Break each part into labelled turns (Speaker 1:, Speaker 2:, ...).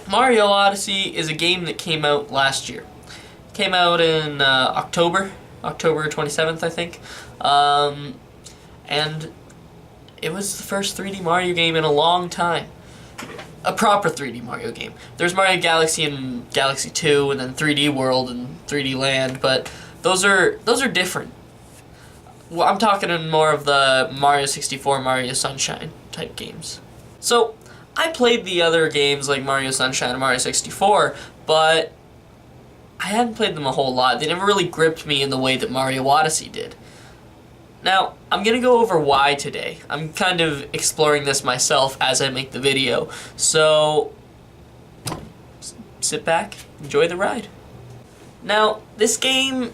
Speaker 1: Mario Odyssey is a game that came out last year. Came out in October 27th, I think. And it was the first 3D Mario game in a long time. A proper 3D Mario game. There's Mario Galaxy and Galaxy 2, and then 3D World and 3D Land, but those are different. Well, I'm talking more of the Mario 64, Mario Sunshine type games. So, I played the other games like Mario Sunshine and Mario 64, but I hadn't played them a whole lot. They never really gripped me in the way that Mario Odyssey did. Now, I'm going to go over why today. I'm kind of exploring this myself as I make the video. So, sit back, enjoy the ride. Now, this game,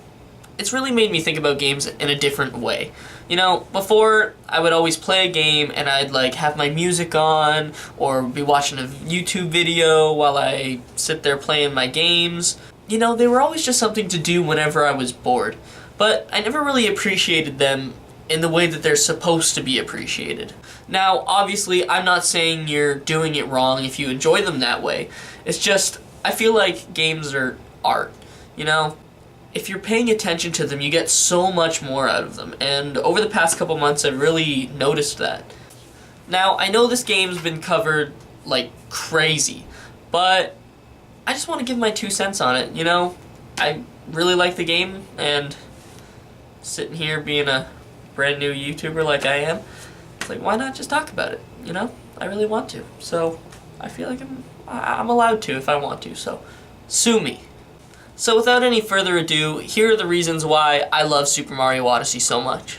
Speaker 1: it's really made me think about games in a different way. You know, before I would always play a game and I'd like have my music on or be watching a YouTube video while I sit there playing my games. You know, they were always just something to do whenever I was bored. But I never really appreciated them in the way that they're supposed to be appreciated. Now, obviously, I'm not saying you're doing it wrong if you enjoy them that way. It's just, I feel like games are art, you know? If you're paying attention to them, you get so much more out of them, and over the past couple months, I've really noticed that. Now, I know this game's been covered like crazy, but I just want to give my 2 cents on it, you know? I really like the game, and sitting here being a brand new YouTuber like I am, it's like, why not just talk about it, you know? I really want to, so I feel like I'm allowed to if I want to, so sue me. So without any further ado, here are the reasons why I love Super Mario Odyssey so much.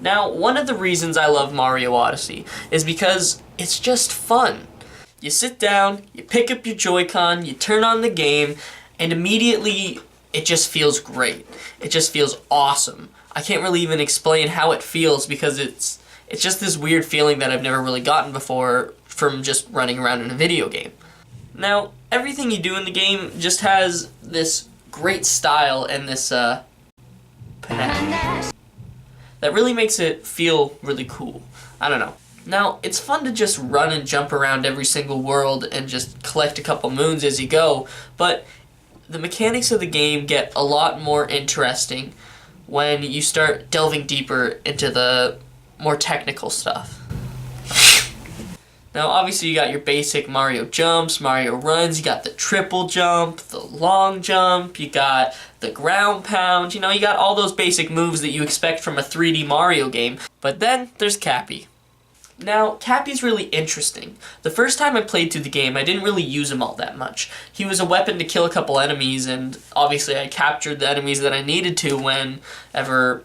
Speaker 1: Now, one of the reasons I love Mario Odyssey is because it's just fun. You sit down, you pick up your Joy-Con, you turn on the game, and immediately it just feels great. It just feels awesome. I can't really even explain how it feels because it's just this weird feeling that I've never really gotten before from just running around in a video game. Now, everything you do in the game just has this great style and this panache that really makes it feel really cool. I don't know. Now, it's fun to just run and jump around every single world and just collect a couple moons as you go, but the mechanics of the game get a lot more interesting when you start delving deeper into the more technical stuff. Now, obviously, you got your basic Mario jumps, Mario runs, you got the triple jump, the long jump, you got the ground pound, you know, you got all those basic moves that you expect from a 3D Mario game. But then, there's Cappy. Now, Cappy's really interesting. The first time I played through the game, I didn't really use him all that much. He was a weapon to kill a couple enemies, and obviously I captured the enemies that I needed to whenever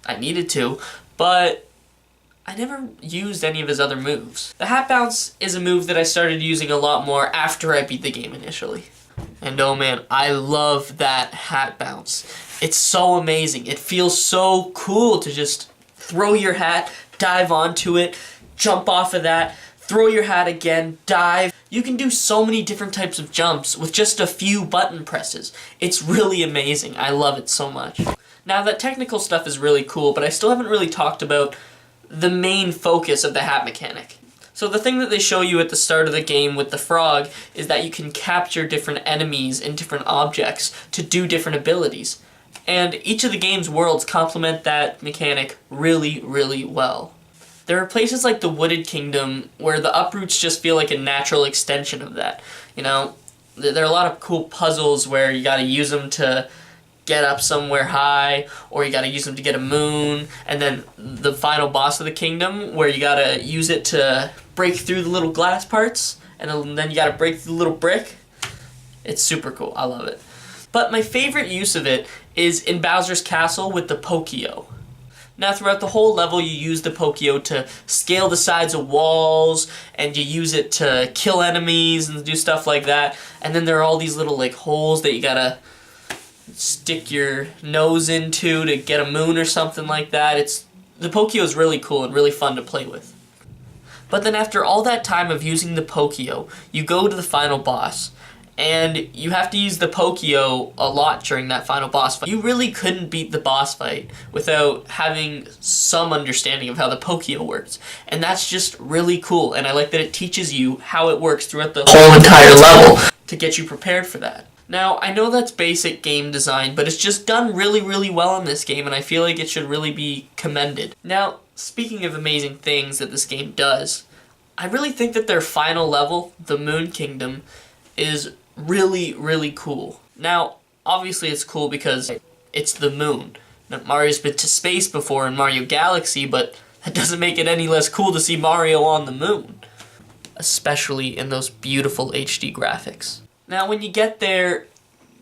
Speaker 1: I needed to, but I never used any of his other moves. The hat bounce is a move that I started using a lot more after I beat the game initially. And oh man, I love that hat bounce. It's so amazing. It feels so cool to just throw your hat, dive onto it, jump off of that, throw your hat again, dive. You can do so many different types of jumps with just a few button presses. It's really amazing. I love it so much. Now, that technical stuff is really cool, but I still haven't really talked about the main focus of the hat mechanic. So the thing that they show you at the start of the game with the frog is that you can capture different enemies and different objects to do different abilities. And each of the game's worlds complement that mechanic really, really well. There are places like the Wooded Kingdom where the uproots just feel like a natural extension of that. You know, there are a lot of cool puzzles where you gotta use them to get up somewhere high, or you gotta use them to get a moon, and then the final boss of the kingdom where you gotta use it to break through the little glass parts, and then you gotta break through the little brick. It's super cool. I love it. But my favorite use of it is in Bowser's Castle with the Pokio. Now, throughout the whole level, you use the Pokio to scale the sides of walls, and you use it to kill enemies and do stuff like that. And then there are all these little like holes that you gotta stick your nose into to get a moon or something like that. The Pokio is really cool and really fun to play with. But then after all that time of using the Pokio, you go to the final boss, and you have to use the Pokio a lot during that final boss fight. You really couldn't beat the boss fight without having some understanding of how the Pokio works, and that's just really cool, and I like that it teaches you how it works throughout the whole entire level to get you prepared for that. Now, I know that's basic game design, but it's just done really, really well in this game, and I feel like it should really be commended. Now, speaking of amazing things that this game does, I really think that their final level, the Moon Kingdom, is really, really cool. Now, obviously it's cool because it's the moon. Now, Mario's been to space before in Mario Galaxy, but that doesn't make it any less cool to see Mario on the moon, especially in those beautiful HD graphics. Now, when you get there,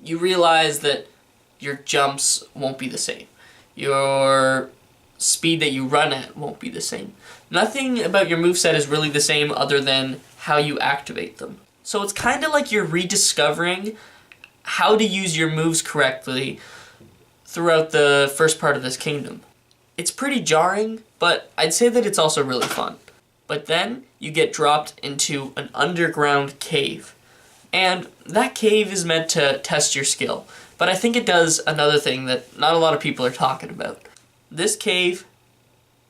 Speaker 1: you realize that your jumps won't be the same. Your speed that you run at won't be the same. Nothing about your moveset is really the same other than how you activate them. So it's kind of like you're rediscovering how to use your moves correctly throughout the first part of this kingdom. It's pretty jarring, but I'd say that it's also really fun. But then you get dropped into an underground cave. And that cave is meant to test your skill. But I think it does another thing that not a lot of people are talking about. This cave,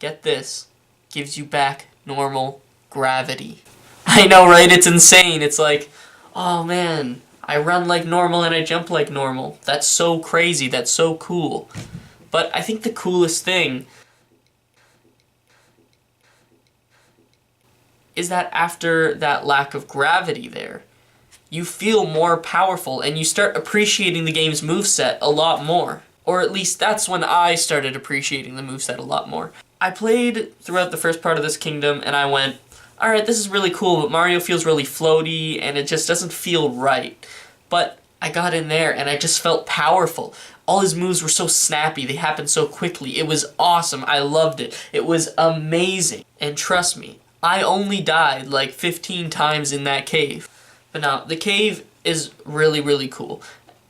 Speaker 1: get this, gives you back normal gravity. I know, right? It's insane. It's like, oh man, I run like normal and I jump like normal. That's so crazy. That's so cool. But I think the coolest thing is that after that lack of gravity there, you feel more powerful and you start appreciating the game's moveset a lot more. Or at least that's when I started appreciating the moveset a lot more. I played throughout the first part of this kingdom and I went, alright, this is really cool, but Mario feels really floaty and it just doesn't feel right. But I got in there and I just felt powerful. All his moves were so snappy, they happened so quickly. It was awesome, I loved it. It was amazing. And trust me, I only died like 15 times in that cave. But now, the cave is really, really cool.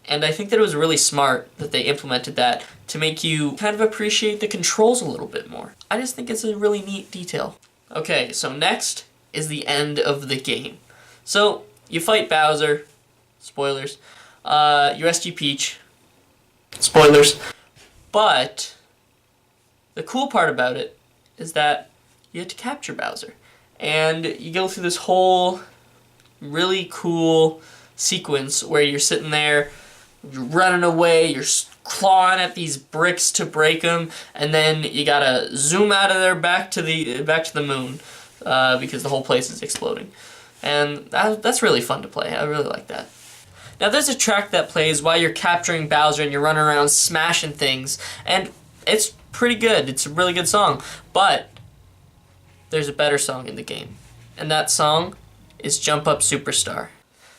Speaker 1: And I think that it was really smart that they implemented that to make you kind of appreciate the controls a little bit more. I just think it's a really neat detail. Okay, so next is the end of the game. So, you fight Bowser, spoilers, you rescue Peach, spoilers, but the cool part about it is that you have to capture Bowser. And you go through this whole really cool sequence where you're sitting there, you're running away, you're clawing at these bricks to break them, and then you gotta zoom out of there back to the moon because the whole place is exploding. And that's really fun to play. I really like that. Now there's a track that plays while you're capturing Bowser and you're running around smashing things, and it's pretty good. It's a really good song, but there's a better song in the game, and that song is Jump Up Superstar.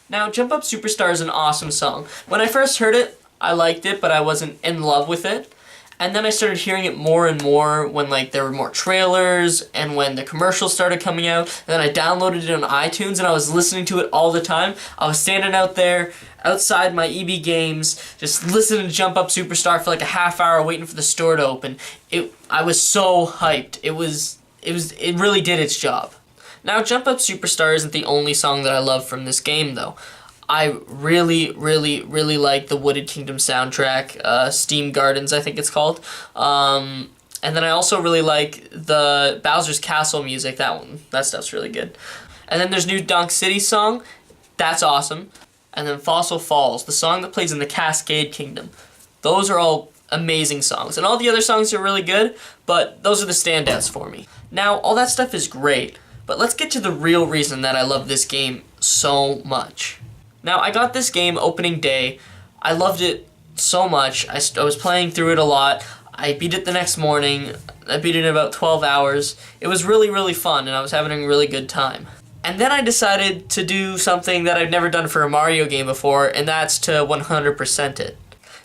Speaker 1: Now, Jump Up Superstar is an awesome song. When I first heard it, I liked it, but I wasn't in love with it. And then I started hearing it more and more when there were more trailers and when the commercials started coming out. And then I downloaded it on iTunes and I was listening to it all the time. I was standing out there outside my EB Games just listening to Jump Up Superstar for like a half hour waiting for the store to open. I was so hyped. It really did its job. Now, Jump Up Superstar isn't the only song that I love from this game, though. I really, really, really like the Wooded Kingdom soundtrack, Steam Gardens, I think it's called. And then I also really like the Bowser's Castle music, that stuff's really good. And then there's New Donk City song, that's awesome. And then Fossil Falls, the song that plays in the Cascade Kingdom. Those are all amazing songs. And all the other songs are really good, but those are the standouts for me. Now, all that stuff is great. But let's get to the real reason that I love this game so much. Now, I got this game opening day. I loved it so much. I was playing through it a lot. I beat it the next morning. I beat it in about 12 hours. It was really, really fun, and I was having a really good time. And then I decided to do something that I've never done for a Mario game before, and that's to 100% it.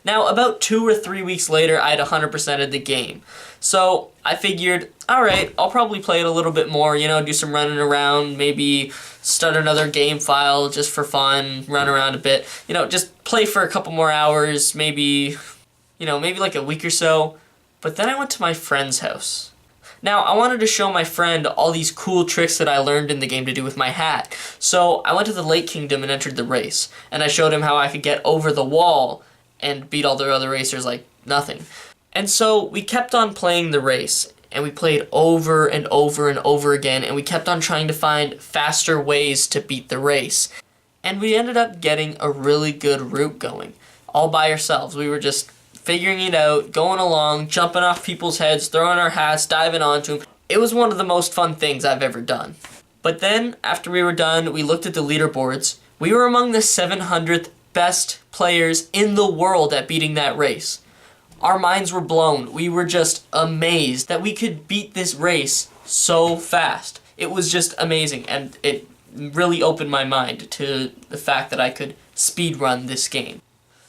Speaker 1: Now, about 2 or 3 weeks later, I had 100%ed the game. So I figured, alright, I'll probably play it a little bit more, do some running around, maybe start another game file just for fun, run around a bit, just play for a couple more hours, maybe like a week or so. But then I went to my friend's house. Now, I wanted to show my friend all these cool tricks that I learned in the game to do with my hat. So I went to the Lake Kingdom and entered the race, and I showed him how I could get over the wall and beat all the other racers like nothing. And so we kept on playing the race, and we played over and over and over again, and we kept on trying to find faster ways to beat the race. And we ended up getting a really good route going, all by ourselves. We were just figuring it out, going along, jumping off people's heads, throwing our hats, diving onto them. It was one of the most fun things I've ever done. But then, after we were done, we looked at the leaderboards. We were among the 700th best players in the world at beating that race. Our minds were blown. We were just amazed that we could beat this race so fast. It was just amazing, and it really opened my mind to the fact that I could speedrun this game.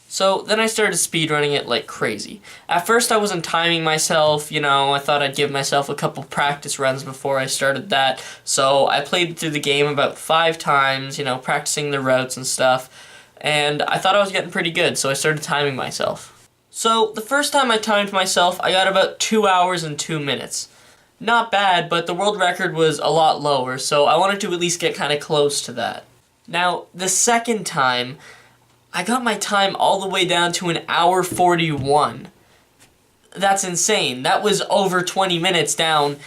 Speaker 1: So then I started speedrunning it like crazy. At first I wasn't timing myself, I thought I'd give myself a couple practice runs before I started that. So I played through the game about 5 times, practicing the routes and stuff. And I thought I was getting pretty good, so I started timing myself. So the first time I timed myself, I got about 2 hours and 2 minutes. Not bad, but the world record was a lot lower, so I wanted to at least get kind of close to that. Now, the second time, I got my time all the way down to 1 hour 41. That's insane. That was over 20 minutes down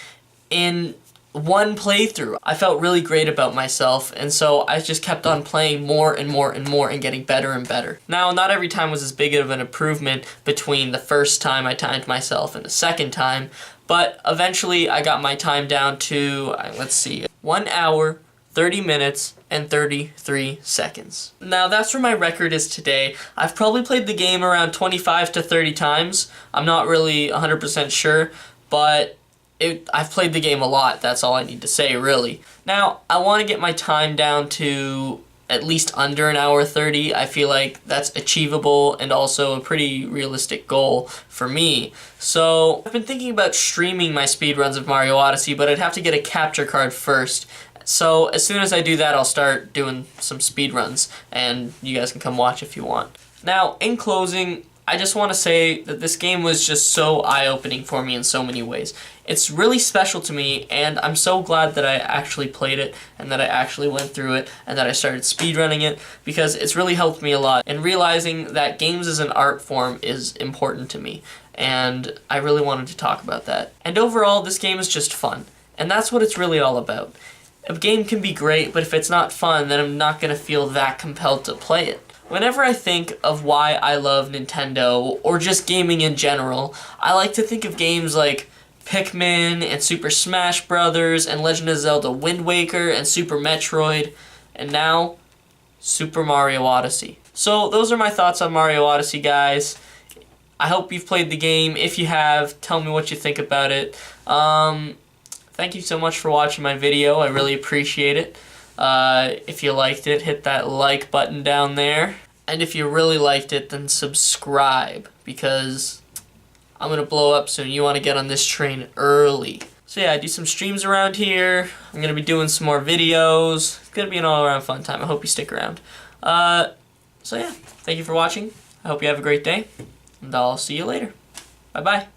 Speaker 1: in one playthrough. I felt really great about myself, and so I just kept on playing more and more and more and getting better and better. Now, not every time was as big of an improvement between the first time I timed myself and the second time, but eventually I got my time down to, 1 hour, 30 minutes, and 33 seconds. Now that's where my record is today. I've probably played the game around 25 to 30 times. I'm not really 100% sure, but I've played the game a lot. That's all I need to say, really. Now, I want to get my time down to at least under 1 hour 30. I feel like that's achievable and also a pretty realistic goal for me. So I've been thinking about streaming my speedruns of Mario Odyssey, but I'd have to get a capture card first. So as soon as I do that, I'll start doing some speedruns, and you guys can come watch if you want. Now, in closing, I just want to say that this game was just so eye-opening for me in so many ways. It's really special to me, and I'm so glad that I actually played it, and that I actually went through it, and that I started speedrunning it, because it's really helped me a lot. And realizing that games as an art form is important to me, and I really wanted to talk about that. And overall, this game is just fun, and that's what it's really all about. A game can be great, but if it's not fun, then I'm not going to feel that compelled to play it. Whenever I think of why I love Nintendo, or just gaming in general, I like to think of games like Pikmin, and Super Smash Bros., and Legend of Zelda Wind Waker, and Super Metroid, and now, Super Mario Odyssey. So, those are my thoughts on Mario Odyssey, guys. I hope you've played the game. If you have, tell me what you think about it. Thank you so much for watching my video. I really appreciate it. If you liked it, hit that like button down there. And if you really liked it, then subscribe, because I'm going to blow up soon. You want to get on this train early. So yeah, I do some streams around here. I'm going to be doing some more videos. It's going to be an all-around fun time. I hope you stick around. So yeah, thank you for watching. I hope you have a great day, and I'll see you later. Bye-bye.